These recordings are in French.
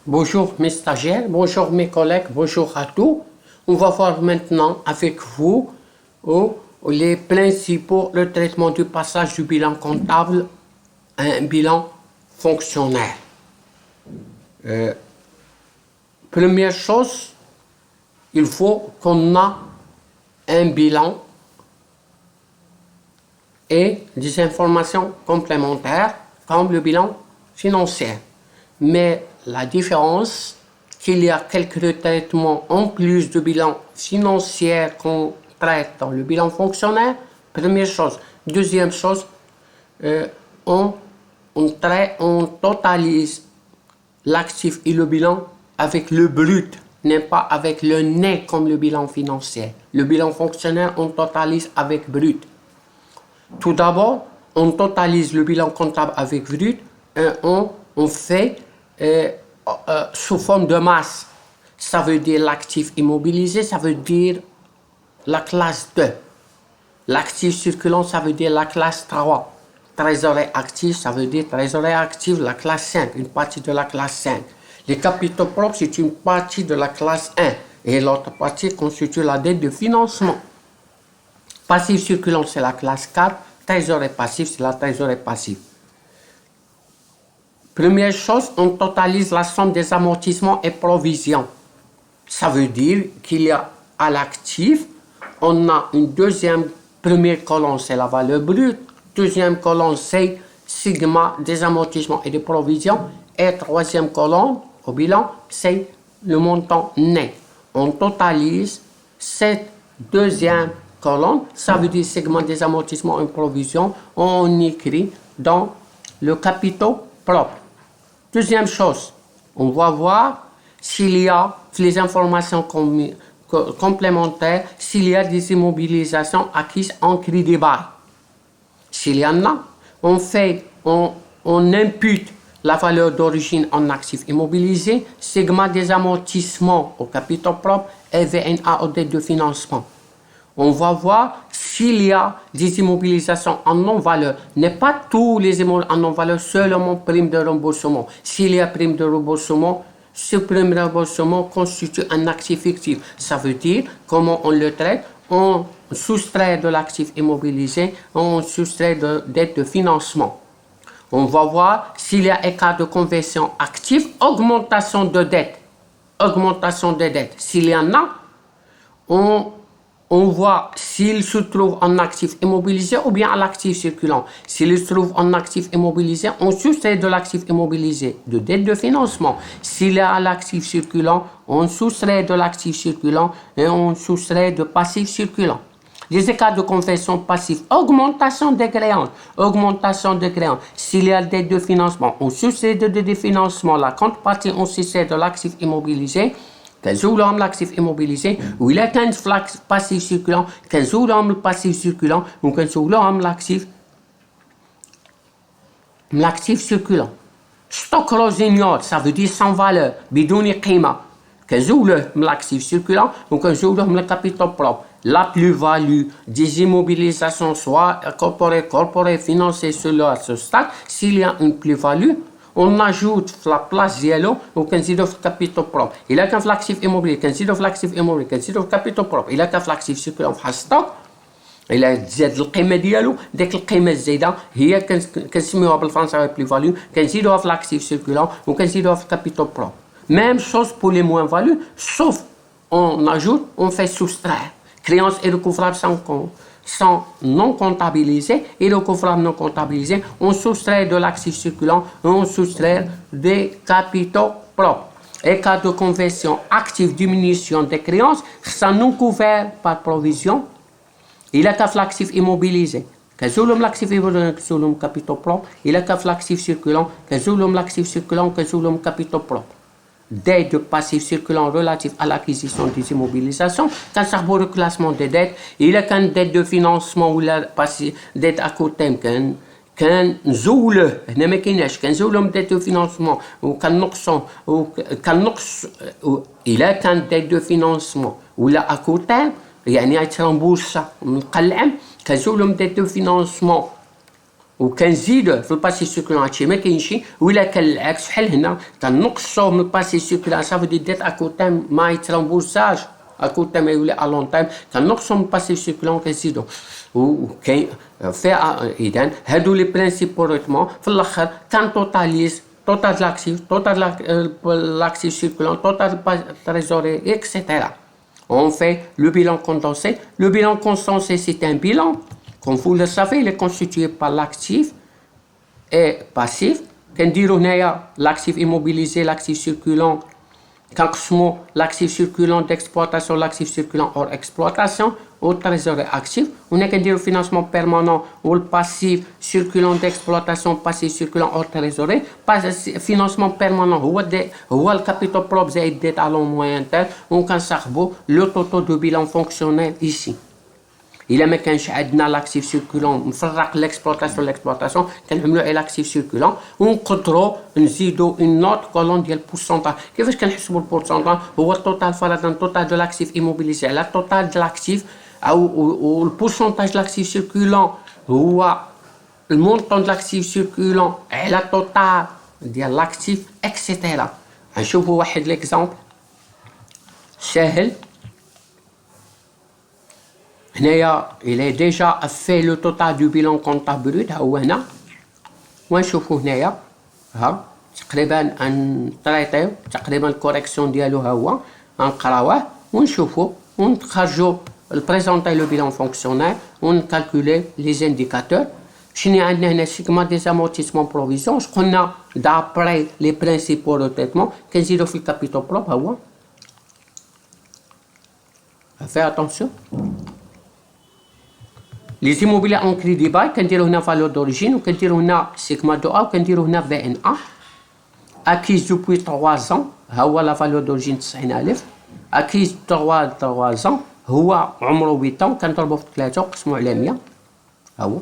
Bonjour mes stagiaires, bonjour mes collègues, bonjour à tous. On va voir maintenant avec vous les principaux, le traitement du passage du bilan comptable à un bilan fonctionnel. Première chose, il faut qu'on ait un bilan et des informations complémentaires comme le bilan financier. Mais la différence, qu'il y a quelques traitements en plus du bilan financier qu'on traite dans le bilan fonctionnel, première chose. Deuxième chose, on totalise l'actif et le bilan avec le brut, n'est pas avec le net comme le bilan financier. Le bilan fonctionnel, on totalise avec brut. Tout d'abord, on totalise le bilan comptable avec brut et on fait sous forme de masse. Ça veut dire l'actif immobilisé, ça veut dire la classe 2. L'actif circulant, ça veut dire la classe 3. Trésorerie active, ça veut dire trésorerie active, la classe 5, une partie de la classe 5. Les capitaux propres, c'est une partie de la classe 1 et l'autre partie constitue la dette de financement. Passif circulant, c'est la classe 4. Trésorerie passif, c'est la trésorerie passive. Première chose, on totalise la somme des amortissements et provisions. Ça veut dire qu'il y a à l'actif, on a une première colonne, c'est la valeur brute. Deuxième colonne, c'est sigma des amortissements et des provisions. Et troisième colonne, au bilan, c'est le montant net. On totalise cette deuxième colonne, ça veut dire segment des amortissements et provisions, on écrit dans le capitaux propre. Deuxième chose, on va voir s'il y a les informations complémentaires, s'il y a des immobilisations acquises en crédit bail. S'il y en a, on impute la valeur d'origine en actifs immobilisés, segment des amortissements au capitaux propre et VNA aux dettes de financement. On va voir s'il y a des immobilisations en non-valeur. N'est pas tous les immobilisations en non-valeur, seulement prime de remboursement. S'il y a prime de remboursement, ce prime de remboursement constitue un actif fictif. Ça veut dire, comment on le traite? On soustrait de l'actif immobilisé, on soustrait de dette de financement. On va voir s'il y a écart de conversion actif, augmentation de dette. Augmentation de dette. S'il y en a, on voit s'il se trouve en actif immobilisé ou bien à l'actif circulant. S'il se trouve en actif immobilisé, on soustrait de l'actif immobilisé de dette de financement. S'il est à l'actif circulant, on soustrait de l'actif circulant et on soustrait de passif circulant. Les écarts de conversion passif, augmentation des créances. Augmentation des créances. S'il y a dette de financement, on soustrait de dette de financement. La contrepartie, on soustrait de l'actif immobilisé. كنزولهم l'actif immobilisé وإلا كان في passif circulant كنزولهم الباسيف circulant وكنزولهم l'actif circulant. Stock rosignol, ça veut dire sans valeur بدون قيمة. كنزولوه من l'actif circulant وكنزولوه من le capital propre. La plus-value des immobilisations soit corporées, financées sur ce stade, s'il y a une plus-value, on ajoute la place ديالو وكنزيدو في الكابيتال بروب. الا كان في لاكتيف ايموبيلي كنزيدو في لاكتيف ايموبيلي كنزيدو في الكابيتال بروب. الا كان في لاكتيف سيركولون بحال ستوك الا تزاد القيمه ديالو ديك القيمه الزايده هي كنسميوها بالفرنساوي بلي فاليو كنزيدوها في لاكتيف سيركولون وكنزيدوها في الكابيتال بروب. Même chose pour les moins values, sauf on ajoute, on fait soustraire. Créances et recouvrables sont non comptabilisés et recouvrables non comptabilisés, on soustrait de l'actif circulant, on soustrait des capitaux propres. Écart de conversion active, diminution des créances, ça non couvert par provision. Il a qu'à l'actif immobilisé. كنزولهم l'actif immobilisé كنزولهم capitaux propres. Il a qu'à l'actif circulant, كنزولهم l'actif circulant كنزولهم capitaux propres. Dette de passif circulant relatif à l'acquisition des immobilisations, quand ça pour le classement des dettes, il y a qu'une dette de financement ou la dette à court terme, كان نزوله هنا ما كايناش كنزولهم ديت دو فينانسمون وكنقصوا وكنقص الا كان ديت دو فينانسمون ولا اكو تيرم يعني غيترامبورسا من العام كنزولهم ديت دو فينانسمون وكنزيدوه في الباسيف سيركولون هادشي ما كاينش، ولا كان العكس بحال هنا كنقصوه من الباسيف سيركولون صافي ديت اكو تايم ما يترامبورساج اكو تايم يولي الون تايم كنقصو من الباسيف سيركولون كنزيدو وكاين فيها. اذا هادو لي برينسيبوريتمون في الاخر كان توتاليز total de l'actif, total de l'actif circulant, total de trésorerie, etc. On fait le bilan condensé. Le bilan condensé, c'est un bilan, comme vous le savez, il est constitué par l'actif et passif. Quand on a l'actif immobilisé, l'actif circulant, quand l'actif circulant d'exploitation, l'actif circulant hors exploitation, au trésorier actif, on a le financement permanent ou le passif circulant d'exploitation, passif circulant hors trésorier. Financement permanent, ou le capital propre زائد dette à long moyen terme, on can s'arbo le total de bilan fonctionnel ici. إلا ما كانش عندنا لاكتيف سيركولون نفرق l'exploitation كنعملو على لاكتيف سيركولون ونقدروا نزيدوا اون نوت كولون ديال البورسونتاج. كيفاش كنحسبوا البورسونتاج؟ هو التوتال فرضا التوتال دو لاكتيف ايموبيليزي على التوتال دو لاكتيف او البورسونتاج دو لاكتيف سيركولون هو المونطون دو لاكتيف سيركولون على التوتال ديال لاكتيف اكسيتيرا. غنشوفوا واحد ليكزامبل ساهل. هنايا il est déjà fait le total du bilan comptable brut ها هو هنا ونشوفوا هنايا ها تقريبا نطريطيو تقريبا الكوريكسيون ديالو ها هو غنقراوه ونشوفوا ونخرجوا البريزونطي لو بيلان فونكسيونيل ونكالكولي لي زانديكاتور. شنو عندنا هنا سيغما دي امورتيسمون بروفيزيون قلنا دابري لي برينسيبو دو تريتمون كنزيدو في الكابيتال بروب ها هو. فاي اتونسيون Les immobiliers en crédit bail, كنديرو هنا valeur d'origine وكنديرو هنا sigma de A وكنديرو هنا VNA. Acquise depuis 3 ans ها هو la valeur d'origine 90000. Acquise 3 ans هو عمره 8 ans كنضربو في 3 ونقسمو على 100 ها هو.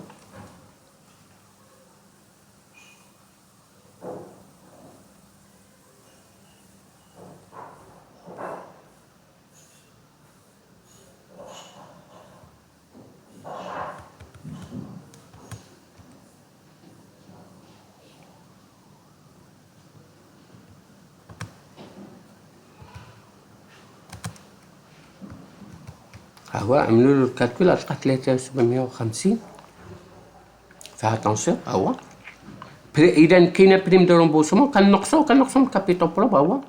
هو عملوا له الكالكول لقى 3750. فيها اتونسيون ها هو. اذا كاينه بريم دو رومبورسمون كنقصو من الكابيتال بروب ها هو.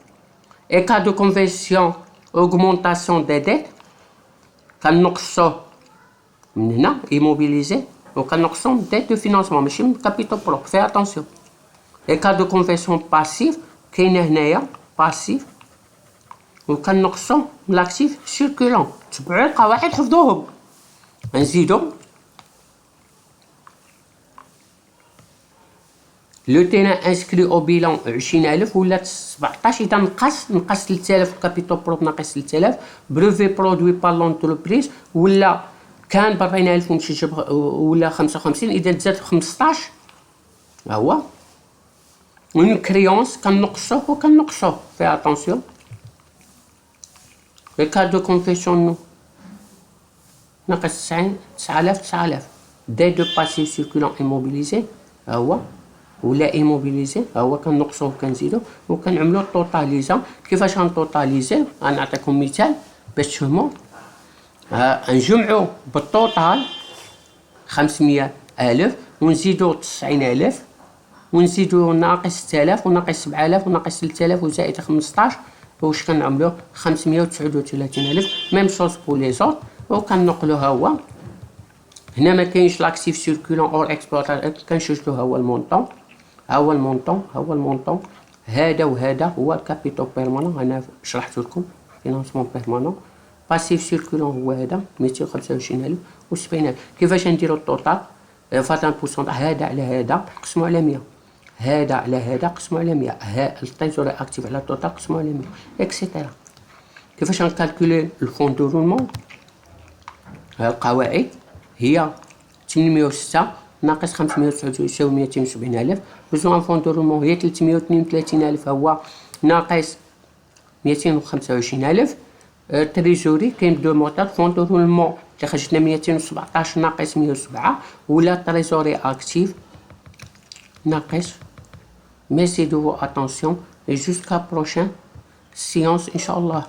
اي كا دو كونفيرسيون اوغمونطاسيون دي ديت كنقصو من هنا ايموبيليزي وكنقصو من ديت دو فينانسمون ماشي من الكابيتال بروب. فيها اتونسيون. اي كا دو كونفيرسيون باسيف كاينه هنايا باسيف وكنقصو من لاكتيف سيركولون. تبعوا القواعد حفظوهم. نزيدو لو تيران انسكري او بيلون 20000 ولات 17. اذا نقص 3000 كابيتال بروب ناقص 3000 بروفي برودوي بار لونتربريز ولا كان ب 40000 ومشى ولا 55 اذا تزاد 15 ها هو. اون كريونس كنقصوه فيها اتونسيون. Le cas de confession nous ناقص 9000 ديت دو باسيف سيركولون ايموبيليزي ها هو ولا ايموبيليزي ها هو كنقصوه وكنزيدو وكنعملو طوطاليزا. كيفاش غنطوطاليزي؟ غنعطيكم مثال باش تفهموا. نجمعو بالطوطال 500000 ونزيدو 90000 ونزيدو ناقص 6000 وناقص 7000 وناقص 3000 وزائد 15 واش كنعملو 539000. ميم شوز بو لي زوت وكنقلو ها هو. هنا ما كاينش لاكتيف سيركولون اور اكسبلوطاسيون كنشوفو ها هو المونطون ها هو المونطون هذا وهذا هو الكابيتال بيرمانون. انا شرحت لكم فينانسمون بيرمانون. باسيف سيركولون هو هذا 225000 و 70000. كيفاش نديرو التوتال؟ فاتان بورسون هذا على هذا نقسمو على 100 هذا على هذا قسمو على 100 التريزوري اكتيف على التوتال قسمو على 100 اكسيتيرا. كيفاش نكالكولي الفون دو رولمون؟ القواعد هي 806 ناقص 509 يساوي 270000. بزوان فون دو رولمون هي 332000 هو ناقص 225000. تريزوري كاين دو موطات فون دو رولمون اللي خرجتنا 217 ناقص 107 ولا تريزوري اكتيف ناقص. Merci de votre attention et jusqu'à prochaine séance, Inch'Allah.